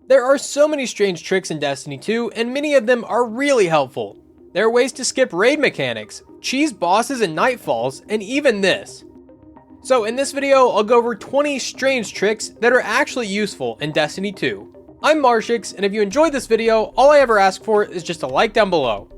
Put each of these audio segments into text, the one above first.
There are so many strange tricks in Destiny 2, and many of them are really helpful. There are ways to skip raid mechanics, cheese bosses and nightfalls, and even this. So in this video, I'll go over 20 strange tricks that are actually useful in Destiny 2. I'm Marshix, and if you enjoyed this video, all I ever ask for is just a like down below.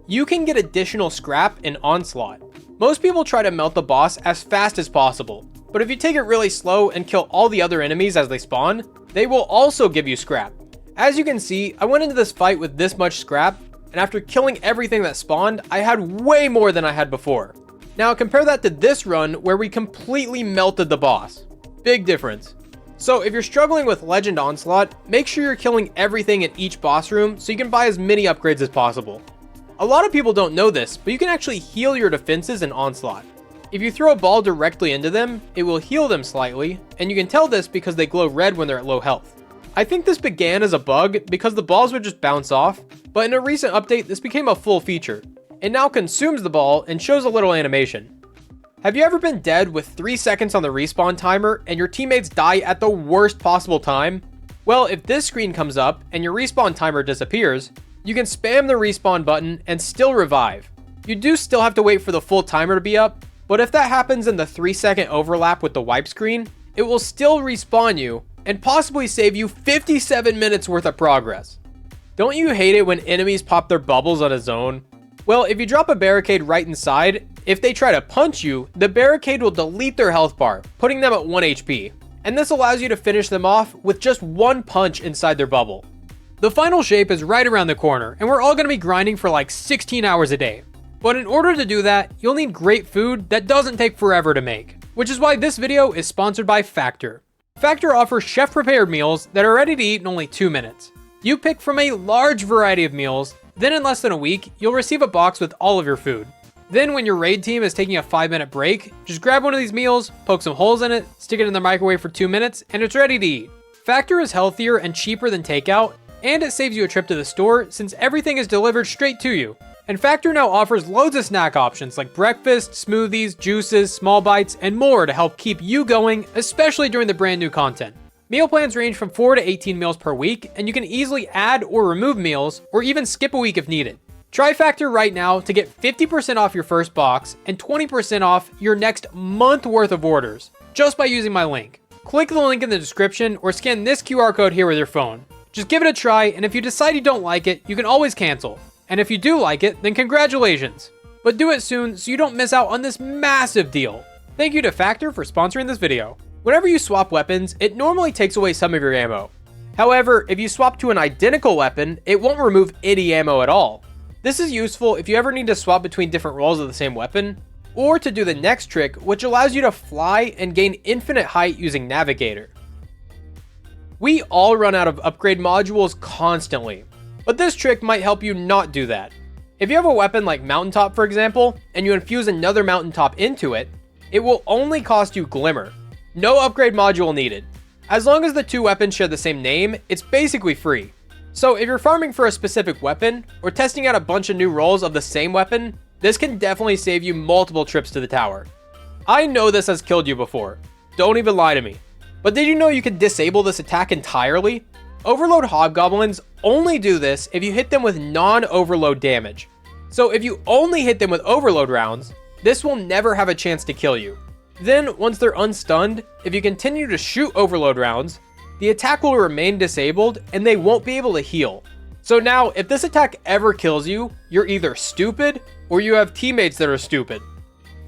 You can get additional scrap in Onslaught. Most people try to melt the boss as fast as possible, but if you take it really slow and kill all the other enemies as they spawn, they will also give you scrap. As you can see, I went into this fight with this much scrap, and after killing everything that spawned, I had way more than I had before. Now compare that to this run where we completely melted the boss. Big difference. So if you're struggling with Legend Onslaught, make sure you're killing everything in each boss room so you can buy as many upgrades as possible. A lot of people don't know this, but you can actually heal your defenses in Onslaught. If you throw a ball directly into them, it will heal them slightly, and you can tell this because they glow red when they're at low health. I think this began as a bug because the balls would just bounce off, but in a recent update this became a full feature. It now consumes the ball and shows a little animation. Have you ever been dead with 3 seconds on the respawn timer and your teammates die at the worst possible time? Well, if this screen comes up and your respawn timer disappears, you can spam the respawn button and still revive. You do still have to wait for the full timer to be up, but if that happens in the 3-second overlap with the wipe screen, it will still respawn you and possibly save you 57 minutes worth of progress. Don't you hate it when enemies pop their bubbles on a zone? Well, if you drop a barricade right inside, if they try to punch you, the barricade will delete their health bar, putting them at 1 HP. And this allows you to finish them off with just one punch inside their bubble. The final shape is right around the corner, and we're all going to be grinding for like 16 hours a day. But in order to do that, you'll need great food that doesn't take forever to make, which is why this video is sponsored by Factor. Factor offers chef-prepared meals that are ready to eat in only 2 minutes. You pick from a large variety of meals, then in less than a week, you'll receive a box with all of your food. Then when your raid team is taking a 5-minute break, just grab one of these meals, poke some holes in it, stick it in the microwave for 2 minutes, and it's ready to eat. Factor is healthier and cheaper than takeout, and it saves you a trip to the store since everything is delivered straight to you. And Factor now offers loads of snack options like breakfast, smoothies, juices, small bites, and more to help keep you going, especially during the brand new content. Meal plans range from 4 to 18 meals per week, and you can easily add or remove meals, or even skip a week if needed. Try Factor right now to get 50% off your first box and 20% off your next month worth of orders, just by using my link. Click the link in the description or scan this QR code here with your phone. Just give it a try, and if you decide you don't like it, you can always cancel. And if you do like it, then congratulations. But do it soon so you don't miss out on this massive deal. Thank you to Factor for sponsoring this video. Whenever you swap weapons, it normally takes away some of your ammo. However, if you swap to an identical weapon, it won't remove any ammo at all. This is useful if you ever need to swap between different roles of the same weapon, or to do the next trick, which allows you to fly and gain infinite height using Navigator. We all run out of upgrade modules constantly, but this trick might help you not do that. If you have a weapon like Mountaintop, for example, and you infuse another Mountaintop into it, it will only cost you Glimmer. No upgrade module needed. As long as the two weapons share the same name, it's basically free. So if you're farming for a specific weapon, or testing out a bunch of new roles of the same weapon, this can definitely save you multiple trips to the tower. I know this has killed you before. Don't even lie to me. But did you know you can disable this attack entirely? Overload hobgoblins only do this if you hit them with non-overload damage. So if you only hit them with overload rounds, this will never have a chance to kill you. Then once they're unstunned, if you continue to shoot overload rounds, the attack will remain disabled and they won't be able to heal. So now if this attack ever kills you, you're either stupid or you have teammates that are stupid.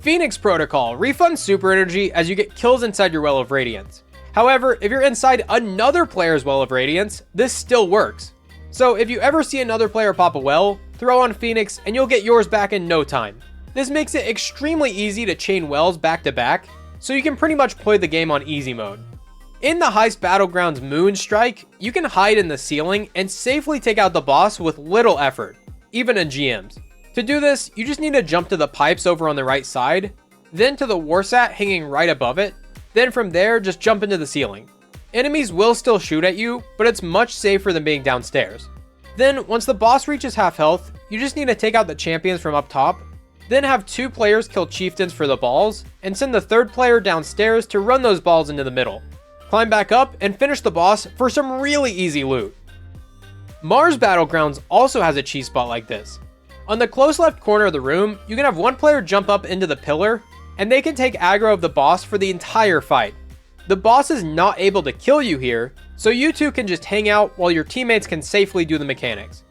Phoenix Protocol refunds super energy as you get kills inside your Well of Radiance. However, if you're inside another player's Well of Radiance, this still works. So if you ever see another player pop a well, throw on Phoenix and you'll get yours back in no time. This makes it extremely easy to chain wells back to back, so you can pretty much play the game on easy mode. In the Heist Battlegrounds Moon Strike, you can hide in the ceiling and safely take out the boss with little effort, even in GMs. To do this, you just need to jump to the pipes over on the right side, then to the Warsat hanging right above it, then from there, just jump into the ceiling. Enemies will still shoot at you, but it's much safer than being downstairs. Then, once the boss reaches half health, you just need to take out the champions from up top, then have 2 players kill chieftains for the balls, and send the 3rd player downstairs to run those balls into the middle. climb back up and finish the boss for some really easy loot. Mars Battlegrounds also has a cheese spot like this. On the close left corner of the room, you can have one player jump up into the pillar, and they can take aggro of the boss for the entire fight. The boss is not able to kill you here, so you two can just hang out while your teammates can safely do the mechanics.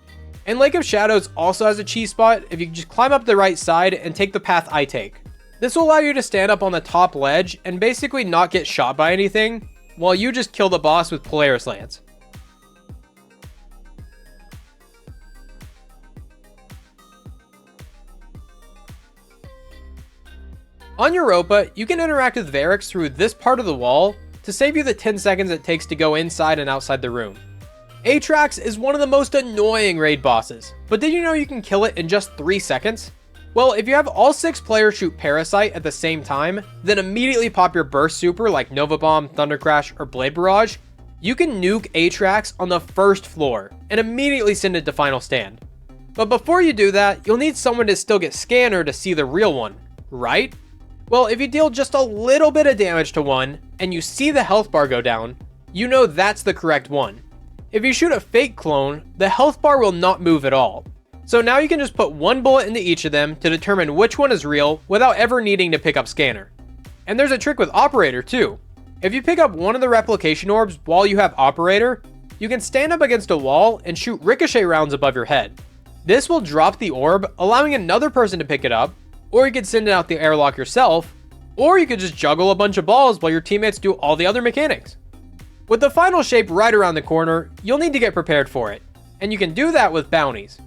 And Lake of Shadows also has a cheese spot if you just climb up the right side and take the path I take. This will allow you to stand up on the top ledge and basically not get shot by anything, while you just kill the boss with Polaris Lance. On Europa, you can interact with Varix through this part of the wall to save you the 10 seconds it takes to go inside and outside the room. Atrax is one of the most annoying raid bosses, but did you know you can kill it in just 3 seconds? Well, if you have all 6 players shoot Parasite at the same time, then immediately pop your burst super like Nova Bomb, Thunder Crash, or Blade Barrage, you can nuke Atrax on the first floor and immediately send it to Final Stand. But before you do that, you'll need someone to still get Scanner to see the real one, right? Well, if you deal just a little bit of damage to one, and you see the health bar go down, you know that's the correct one. If you shoot a fake clone, the health bar will not move at all. So now you can just put one bullet into each of them to determine which one is real without ever needing to pick up Scanner. And there's a trick with Operator too. If you pick up one of the replication orbs while you have Operator, you can stand up against a wall and shoot ricochet rounds above your head. This will drop the orb, allowing another person to pick it up, or you could send it out the airlock yourself, or you could just juggle a bunch of balls while your teammates do all the other mechanics. With the final shape right around the corner, you'll need to get prepared for it, and you can do that with bounties.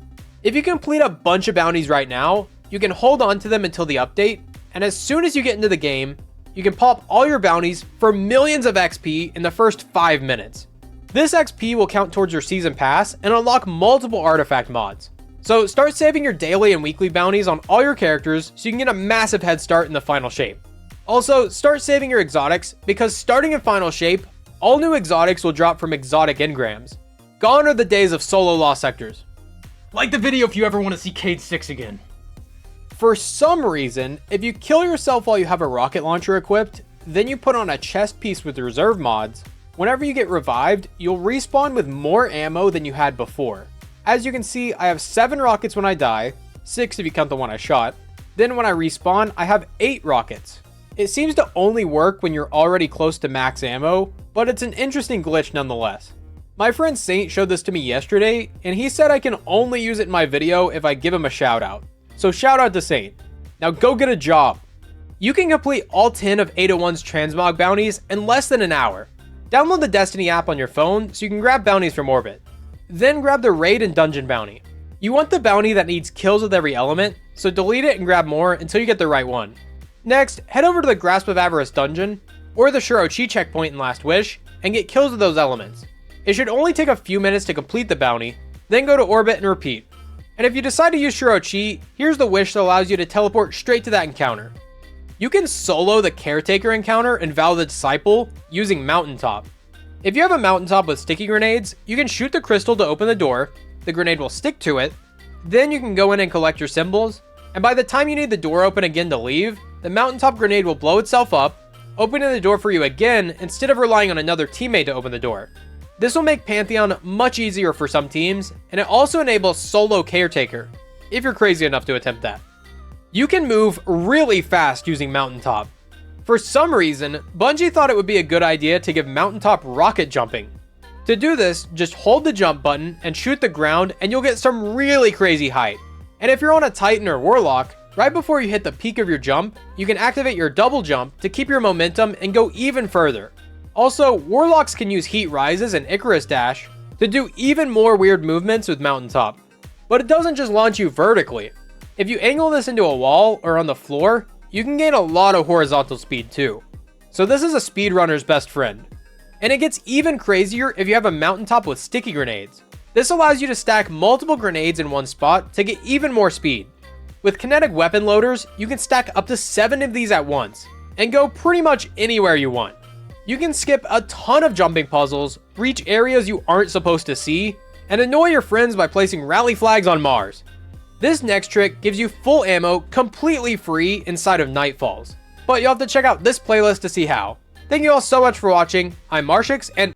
If you complete a bunch of bounties right now, you can hold on to them until the update, and as soon as you get into the game, you can pop all your bounties for millions of XP in the first 5 minutes. This XP will count towards your season pass and unlock multiple artifact mods. So start saving your daily and weekly bounties on all your characters so you can get a massive head start in the final shape. Also, start saving your exotics because starting in final shape, all new exotics will drop from exotic engrams. Gone are the days of solo lost sectors. Like the video if you ever want to see Cade 6 again. For some reason, if you kill yourself while you have a rocket launcher equipped, then you put on a chest piece with reserve mods, whenever you get revived, you'll respawn with more ammo than you had before. As you can see, I have 7 rockets when I die, 6 if you count the one I shot. Then when I respawn, I have 8 rockets. It seems to only work when you're already close to max ammo, but it's an interesting glitch nonetheless. My friend Saint showed this to me yesterday, and he said I can only use it in my video if I give him a shout out. So shout out to Saint. Now go get a job. You can complete all 10 of 801's transmog bounties in less than an hour. Download the Destiny app on your phone so you can grab bounties from Orbit. Then grab the raid and dungeon bounty. You want the bounty that needs kills with every element, so delete it and grab more until you get the right one. Next, head over to the Grasp of Avarice dungeon, or the Shirochi checkpoint in Last Wish, and get kills with those elements. It should only take a few minutes to complete the bounty, then go to Orbit and repeat. And if you decide to use Shirochi, here's the wish that allows you to teleport straight to that encounter. You can solo the Caretaker encounter in Vow the Disciple using Mountaintop. If you have a Mountaintop with sticky grenades, you can shoot the crystal to open the door, the grenade will stick to it, then you can go in and collect your symbols, and by the time you need the door open again to leave, the Mountaintop grenade will blow itself up, opening the door for you again instead of relying on another teammate to open the door. This will make Pantheon much easier for some teams, and it also enables solo Caretaker, if you're crazy enough to attempt that. You can move really fast using Mountaintop. For some reason, Bungie thought it would be a good idea to give Mountaintop rocket jumping. To do this, just hold the jump button and shoot the ground and you'll get some really crazy height. And if you're on a Titan or Warlock, right before you hit the peak of your jump, you can activate your double jump to keep your momentum and go even further. Also, Warlocks can use Heat Rises and Icarus Dash to do even more weird movements with Mountaintop. But it doesn't just launch you vertically. If you angle this into a wall or on the floor, you can gain a lot of horizontal speed too. So this is a speedrunner's best friend. And it gets even crazier if you have a Mountaintop with sticky grenades. This allows you to stack multiple grenades in one spot to get even more speed. With kinetic weapon loaders, you can stack up to 7 of these at once, and go pretty much anywhere you want. You can skip a ton of jumping puzzles, reach areas you aren't supposed to see, and annoy your friends by placing rally flags on Mars. This next trick gives you full ammo completely free inside of Nightfalls, but you'll have to check out this playlist to see how. Thank you all so much for watching. I'm Marshix, and